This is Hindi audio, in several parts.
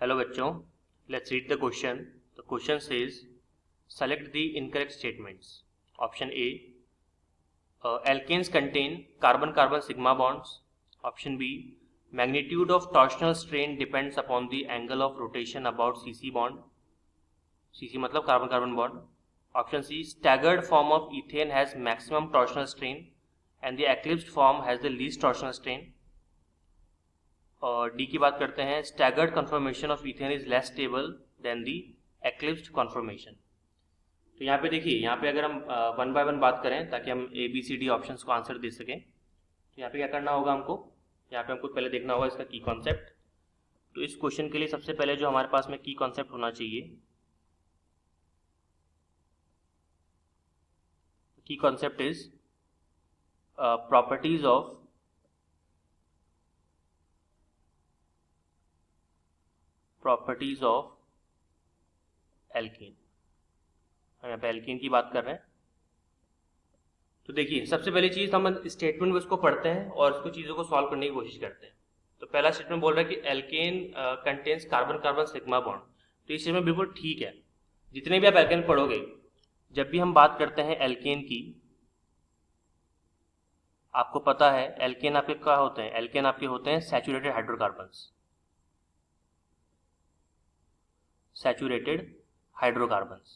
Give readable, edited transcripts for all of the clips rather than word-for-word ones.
हेलो बच्चों, let's read the question. The question says select the incorrect statements. Option A, alkanes contain carbon carbon sigma bonds. Option B, magnitude of torsional strain depends upon the angle of rotation about CC bond. CC मतलब carbon carbon bond. Option C, staggered form of ethane has maximum torsional strain and the eclipsed form has the least torsional strain. और डी की बात करते हैं, staggered conformation of ethane is less stable than the eclipsed conformation. तो यहाँ पे देखिए, यहाँ पे अगर हम वन बाय वन बात करें ताकि हम A B C D options को आंसर दे सकें, तो यहाँ पे क्या करना होगा हमको, यहाँ पे हमको पहले देखना होगा इसका की कॉन्सेप्ट. तो इस क्वेश्चन के लिए सबसे पहले जो हमारे पास में की कॉन्सेप्ट होना चाहिए, की concept is properties of alkene. हम यहाँ पे एल्केन की बात कर रहे हैं. तो देखिए, सबसे पहली चीज हम स्टेटमेंट उसको पढ़ते हैं और उसको चीजों को सॉल्व करने की कोशिश करते हैं. तो पहला स्टेटमेंट बोल रहा है कि alkane contains carbon carbon sigma bond. तो ये स्टेटमेंट बिल्कुल ठीक है. जितने भी आप एल्केन पढ़ोगे, जब भी हम बात करते हैं एल्केन की, आपको पता है एल्केन आपके क्या होते हैं. एल्केन आपके होते हैं सैचुरेटेड हाइड्रोकार्बन्स. Saturated hydrocarbons.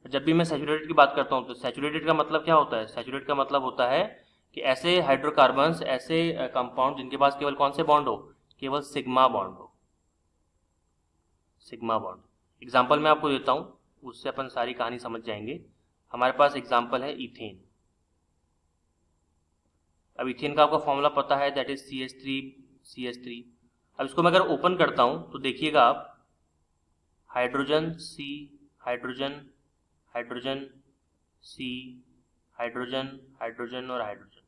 जब भी मैं सैचुरेटेड की बात करता हूं, तो सैचुरेटेड का मतलब क्या होता है? सैचुरेटेड का मतलब होता है कि ऐसे हाइड्रोकार्बन्स, ऐसे कंपाउंड जिनके पास केवल कौन से बॉन्ड हो? केवल सिग्मा बॉन्ड हो. Sigma bond. एग्जाम्पल मैं आपको देता हूं, उससे अपन सारी कहानी समझ जाएंगे. हमारे पास एग्जाम्पल है इथेन. अब इथेन का आपको फॉर्मूला पता है, दैट इज CH3CH3. अब इसको मैं अगर ओपन करता हूं तो देखिएगा आप, hydrogen C, hydrogen, hydrogen C, hydrogen, hydrogen और हाइड्रोजन.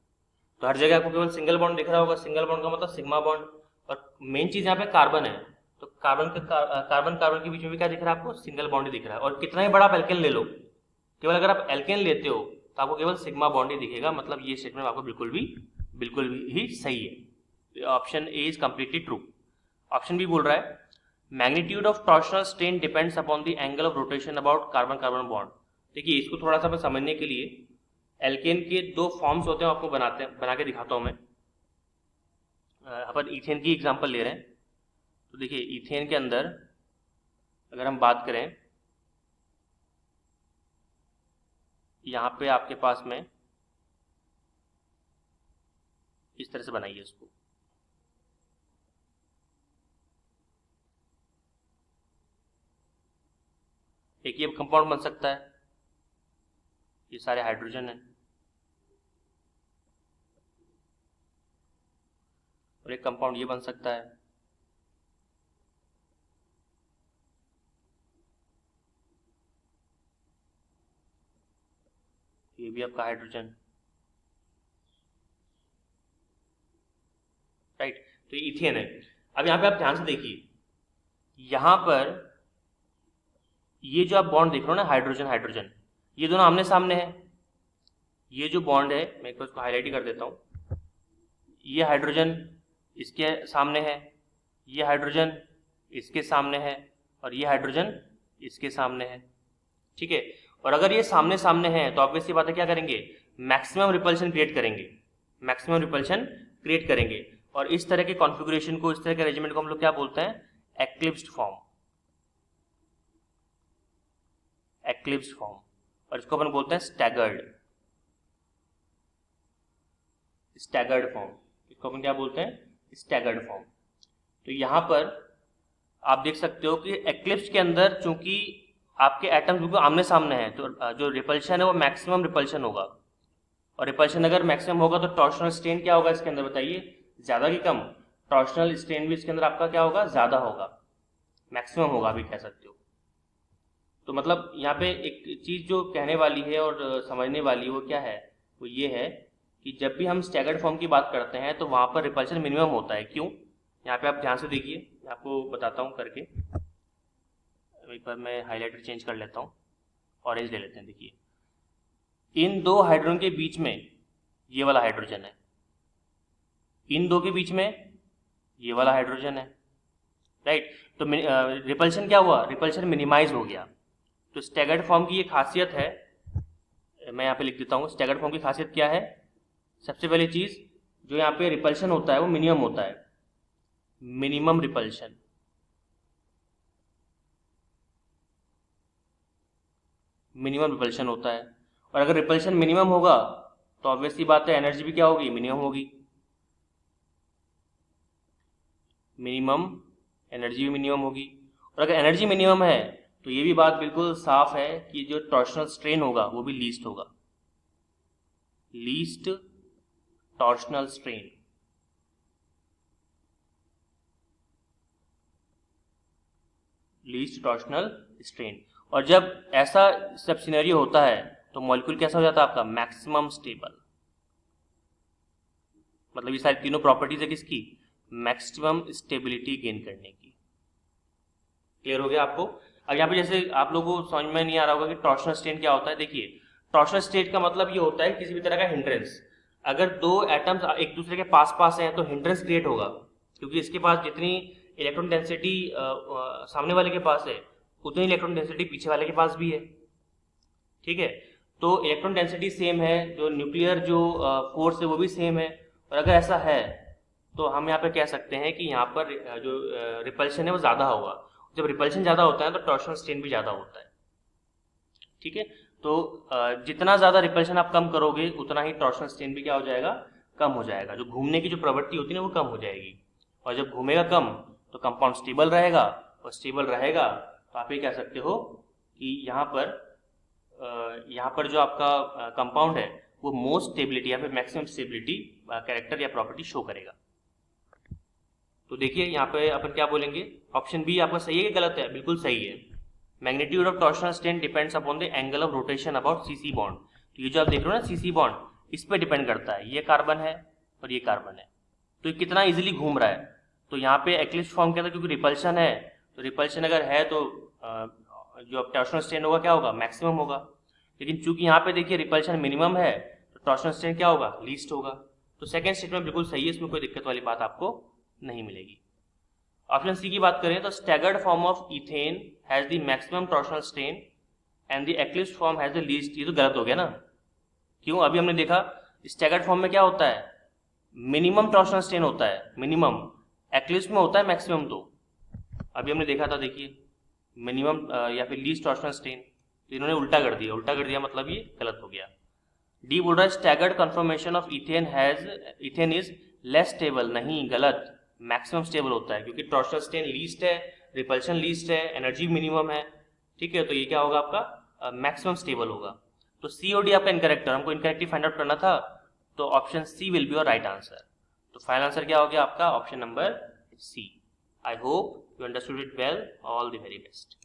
तो हर जगह आपको केवल सिंगल बॉन्ड दिख रहा होगा. सिंगल बॉन्ड का मतलब सिग्मा बॉन्ड. और मेन चीज यहाँ पे कार्बन है, तो कार्बन कार्बन के बीच में भी क्या दिख रहा है आपको? सिंगल बॉन्ड ही दिख रहा है. और कितना ही बड़ा आप एल्केन ले लो, केवल अगर आप एल्केन लेते हो तो आपको केवल सिग्मा बॉन्ड ही दिखेगा. मतलब ये स्टेटमेंट आपको बिल्कुल भी सही है. Option A is completely true. Option B बोल रहा है magnitude of torsional strain depends upon the angle of rotation about carbon carbon bond. देखिए, इसको थोड़ा सा समझने के लिए एल्केन के दो फॉर्म्स होते हैं, आपको बना के दिखाता हूं मैं. अपन इथेन की एग्जांपल ले रहे हैं. तो देखिए, इथेन के अंदर अगर हम बात करें, यहां पे आपके पास में इस तरह से बनाइए इसको. एक ये कंपाउंड बन सकता है, ये सारे हाइड्रोजन है, और एक कंपाउंड ये बन सकता है. ये भी आपका हाइड्रोजन, राइट. तो ये इथेन है. अब यहाँ पे आप ध्यान से देखिए, यहां पर ये जो आप बॉन्ड देख रहे हो ना, हाइड्रोजन हाइड्रोजन, ये दोनों आमने सामने है. ये जो बॉन्ड है, मैं एक बार इसको हाईलाइट ही कर देता हूं. ये हाइड्रोजन इसके सामने है, ये हाइड्रोजन इसके सामने है, और ये हाइड्रोजन इसके सामने है. ठीक है. और अगर ये सामने सामने है तो ऑब्वियसली बात है, क्या करेंगे? मैक्सिमम रिपल्शन क्रिएट करेंगे. मैक्सिमम रिपल्शन क्रिएट करेंगे. और इस तरह के कॉन्फ़िगरेशन को, इस तरह के अरेंजमेंट को हम लोग क्या बोलते हैं? एक्लिप्स्ड फॉर्म. एक्लिप्स्ड फॉर्म. और इसको अपन बोलते हैं स्टैगर्ड फॉर्म. इसको अपन क्या बोलते हैं? Staggered form. तो यहां पर आप देख सकते हो कि एक्लिप्स के अंदर चूंकि आपके एटम्स बिल्कुल आमने सामने हैं, तो जो रिपल्शन है वो मैक्सिमम रिपल्शन होगा. और रिपल्शन अगर मैक्सिमम होगा तो टॉर्शनल स्ट्रेन क्या होगा इसके अंदर? बताइए, ज्यादा कि कम? टॉर्शनल स्ट्रेन भी इसके अंदर आपका क्या होगा? ज्यादा होगा, मैक्सिमम होगा भी कह सकते हो. तो मतलब यहाँ पे एक चीज जो कहने वाली है और समझने वाली, वो क्या है? वो ये है कि जब भी हम स्टैगर्ड फॉर्म की बात करते हैं तो वहां पर रिपल्शन मिनिमम होता है. क्यों? यहाँ पे आप ध्यान से देखिए, मैं आपको बताता हूँ करके. एक बार मैं हाइलाइटर चेंज कर लेता हूँ, ऑरेंज ले लेते हैं. देखिए, इन दो हाइड्रोजन के बीच में ये वाला हाइड्रोजन है, इन दो के बीच में ये वाला हाइड्रोजन है, राइट। तो रिपल्शन क्या हुआ, रिपल्शन मिनिमाइज हो गया। तो स्टैगर्ड फॉर्म की ये खासियत है, मैं यहाँ पे लिख देता हूँ। स्टैगर्ड फॉर्म की खासियत क्या है, सबसे पहली चीज जो यहाँ पे रिपल्शन होता है वो मिनिमम होता है, मिनिमम रिपल्शन। मिनिमम रिपल्शन होता है, और अगर रिपल्शन मिनिमम होगा तो ऑब्वियसली बात है एनर्जी भी क्या होगी, मिनिमम होगी। मिनिमम एनर्जी भी मिनिमम होगी, और अगर एनर्जी मिनिमम है तो ये भी बात बिल्कुल साफ है कि जो टॉर्शनल स्ट्रेन होगा वो भी लीस्ट होगा, least torsional strain. Least torsional strain. और जब ऐसा सब सिनेरियो होता है तो मॉलिक्यूल कैसा हो जाता है आपका, मैक्सिमम स्टेबल। मतलब ये सारी तीनों प्रॉपर्टीज है किसकी, मैक्सिमम स्टेबिलिटी गेन करने की। क्लियर हो गया आपको। अब यहाँ पे जैसे आप लोगों को समझ में नहीं आ रहा होगा कि टॉर्शनल स्ट्रेन क्या होता है। देखिए, टॉर्शनल स्टेट का मतलब ये होता है किसी भी तरह का हिंड्रेंस। अगर दो एटम्स एक दूसरे के पास पास हैं तो हिंड्रेंस क्रिएट होगा, क्योंकि इसके पास जितनी इलेक्ट्रॉन डेंसिटी सामने वाले के पास है उतनी इलेक्ट्रॉन डेंसिटी पीछे वाले के पास भी है, ठीक है। तो इलेक्ट्रॉन डेंसिटी सेम है, जो न्यूक्लियर जो फोर्स है वो भी सेम है। और अगर ऐसा है तो हम यहाँ पे कह सकते हैं कि यहाँ पर जो रिपल्शन है वो ज़्यादा होगा। जब रिपल्शन ज़्यादा होता है तो टॉर्शनल स्ट्रेन भी ज़्यादा होता है, ठीक है। तो जितना ज़्यादा रिपल्शन आप कम करोगे उतना ही टॉर्शनल स्ट्रेन भी क्या हो जाएगा, कम हो जाएगा। जो घूमने की जो प्रवृत्ति होती है ना वो कम हो जाएगी, और जब घूमेगा कम तो कंपाउंड स्टेबल रहेगा, और स्टेबल रहेगा तो आप ये कह सकते हो कि यहाँ पर जो आपका कंपाउंड है वो मोस्ट स्टेबिलिटी या फिर मैक्सिमम स्टेबिलिटी कैरेक्टर या प्रॉपर्टी शो करेगा। तो देखिए यहाँ पे अपन क्या बोलेंगे, ऑप्शन बी आपका सही है कि गलत है, बिल्कुल सही है। Magnitude of torsional strain depends upon the angle of rotation about CC bond. तो ये जो आप देख रहे हो ना सीसी बॉन्ड, इस पे डिपेंड करता है, ये कार्बन है और ये कार्बन है, तो ये कितना इजीली घूम रहा है। तो यहाँ पे एक्लिप्स फॉर्म क्या था, क्योंकि रिपल्शन है, तो रिपल्शन अगर है तो जो टॉर्शनल स्ट्रेन होगा क्या होगा, मैक्सिमम होगा। लेकिन चूंकि यहाँ पे देखिए रिपल्शन मिनिमम है तो टॉर्शनल स्ट्रेन क्या होगा, लीस्ट होगा। तो सेकंड स्टेटमेंट बिल्कुल सही है, इसमें कोई दिक्कत वाली बात आपको नहीं मिलेगी। ऑप्शन सी की बात करें तो staggered form of ethane has the maximum torsional strain and the eclipse form has the least. ये तो गलत हो गया ना, क्यों, अभी हमने देखा स्टैगर्ड फॉर्म में क्या होता है, मिनिमम टॉर्शनल स्ट्रेन होता है, मिनिमम। एक्लिप्स में होता है मैक्सिमम। तो अभी हमने देखा था, देखिए मिनिमम या फिर लीस्ट टॉर्शनल स्ट्रेन, तो इन्होंने उल्टा कर दिया, उल्टा कर दिया मतलब ये गलत हो गया। डी बोल रहा है staggered conformation of ethane is less stable. नहीं, गलत, मैक्सिमम स्टेबल होता है, क्योंकि टॉर्शनल स्ट्रेन लीस्ट है, रिपल्शन लीस्ट है, एनर्जी मिनिमम है, ठीक है। तो ये क्या होगा आपका, मैक्सिमम स्टेबल होगा। तो सी और डी आपका इनकरेक्ट है, हमको इनकरेक्टली फाइंड आउट करना था, तो option C will be your right answer. तो फाइनल आंसर क्या हो गया आपका, option number C. I hope you understood it well, all the very best.